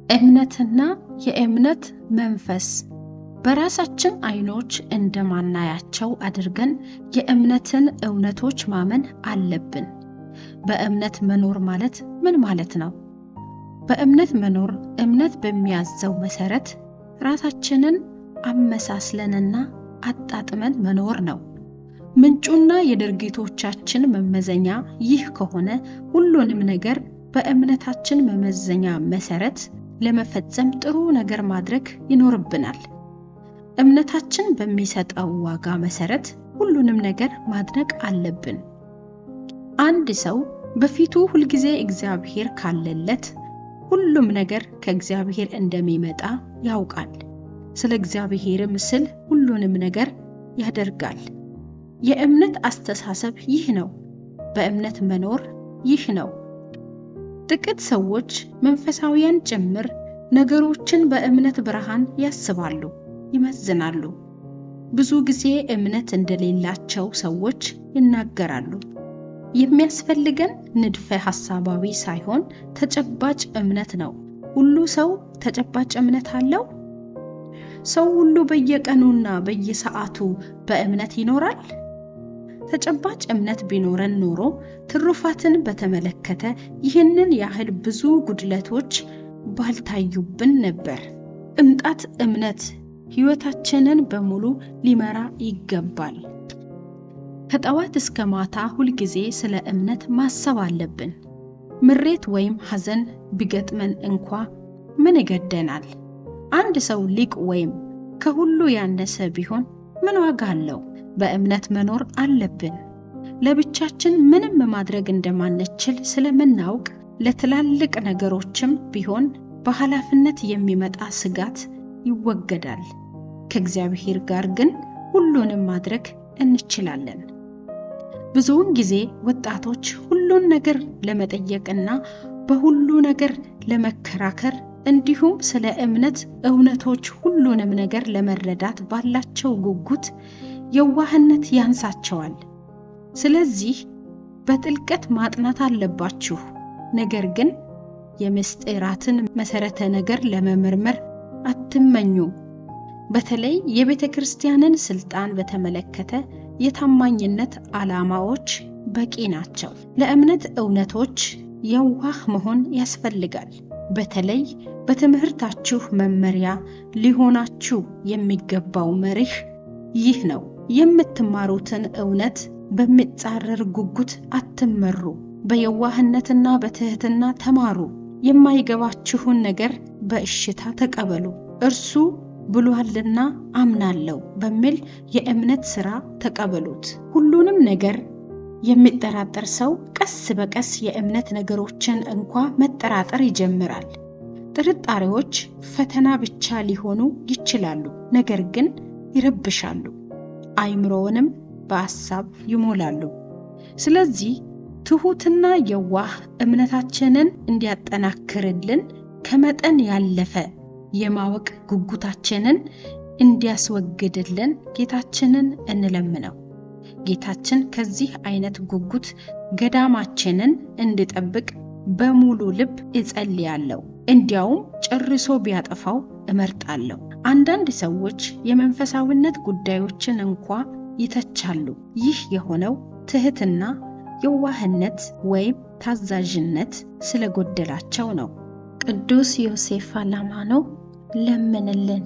እምነትና የእምነት መንፈስ በራሳችን አይኖች እንደማናያቸው አድርገን የእምነትን እውነቶች ማመን አለብን። በእምነት መኖር ማለት ምን ማለት ነው? በእምነት መኖር እምነት በሚያዘው መሰረት ራሳችንን አመሳስለንና አጣጥመን መኖር ነው። ምንጩና የድርጊቶቻችን መመዘኛ ይህ ከሆነ ሁሉንም ነገር በእምነታችን መመዘኛ መሰረት ለመፈጸም ጥሩ ነገር ማድረግ ይኖርብናል። እምነታችን በሚሰጠው ዋጋ መሰረት ሁሉንም ነገር ማድረግ አለብን። አንድ ሰው በፊቱ ሁልጊዜ እግዚአብሔር ካለለት ሁሉም ነገር ከእግዚአብሔር እንደሚመጣ ያውቃል። ስለ እግዚአብሔር ምስል ሁሉንም ነገር ያደርጋል። የእምነት አስተሳሰብ ይህ ነው። በእምነት መኖር ይህ ነው። ጥቂት ሰዎች መንፈሳውያን ጭምር ነገሮችን በእምነት ብርሃን ያስባሉ፣ ይመዝናሉ። ብዙ ጊዜ እምነት እንደሌላቸው ሰዎች ይናገራሉ። የሚያስፈልገን ንድፈ ሐሳባዊ ሳይሆን ተጨባጭ እምነት ነው። ሁሉ ሰው ተጨባጭ እምነት አለው? ሰው ሁሉ በየቀኑና በየሰዓቱ በእምነት ይኖራል? ተጨባጭ እምነት ቢኖረን ኖሮ ትሩፋትን በተመለከተ ይህንን ያህል ብዙ ጉድለቶች ባልታዩብን ነበር። ቅንጣት እምነት ሕይወታችንን በሙሉ ሊመራ ይገባል። ከጠዋት እስከ ማታ ሁልጊዜ ስለ እምነት ማሰብ አለብን። ምሬት ወይም ሐዘን ቢገጥመን እንኳ ምን ይገደናል? አንድ ሰው ሊቅ ወይም ከሁሉ ያነሰ ቢሆን ምን ዋጋ አለው? በእምነት መኖር አለብን። ለብቻችን ምንም ማድረግ እንደማንችል ስለምናውቅ ለትላልቅ ነገሮችም ቢሆን በኃላፊነት የሚመጣ ስጋት ይወገዳል። ከእግዚአብሔር ጋር ግን ሁሉንም ማድረግ እንችላለን። ብዙውን ጊዜ ወጣቶች ሁሉን ነገር ለመጠየቅና በሁሉ ነገር ለመከራከር እንዲሁም ስለ እምነት እውነቶች ሁሉንም ነገር ለመረዳት ባላቸው ጉጉት የዋህነት ያንሳቸዋል። ስለዚህ በጥልቀት ማጥናት አለባችሁ። ነገር ግን የምስጢራትን መሰረተ ነገር ለመመርመር አትመኙ። በተለይ የቤተ ክርስቲያንን ስልጣን በተመለከተ የታማኝነት ዓላማዎች በቂ ናቸው። ለእምነት እውነቶች የዋህ መሆን ያስፈልጋል። በተለይ በትምህርታችሁ መመሪያ ሊሆናችሁ የሚገባው መርህ ይህ ነው። የምትማሩትን እውነት በሚጻረር ጉጉት አትመሩ። በየዋህነትና በትህትና ተማሩ። የማይገባችሁን ነገር በእሽታ ተቀበሉ። እርሱ ብሏልና አምናለሁ በሚል የእምነት ሥራ ተቀበሉት። ሁሉንም ነገር የሚጠራጠር ሰው ቀስ በቀስ የእምነት ነገሮችን እንኳ መጠራጠር ይጀምራል። ጥርጣሬዎች ፈተና ብቻ ሊሆኑ ይችላሉ፣ ነገር ግን ይረብሻሉ፣ አይምሮውንም በሐሳብ ይሞላሉ። ስለዚህ ትሁትና የዋህ እምነታችንን እንዲያጠናክርልን ከመጠን ያለፈ የማወቅ ጉጉታችንን እንዲያስወግድልን ጌታችንን እንለምነው። ጌታችን ከዚህ አይነት ጉጉት ገዳማችንን እንዲጠብቅ በሙሉ ልብ እጸልያለሁ። እንዲያውም ጨርሶ ቢያጠፋው እመርጣለሁ። አንዳንድ ሰዎች የመንፈሳዊነት ጉዳዮችን እንኳ ይተቻሉ። ይህ የሆነው ትህትና፣ የዋህነት ወይም ታዛዥነት ስለጎደላቸው ነው። ቅዱስ ዮሴፍ አላማኖ ለምንልን።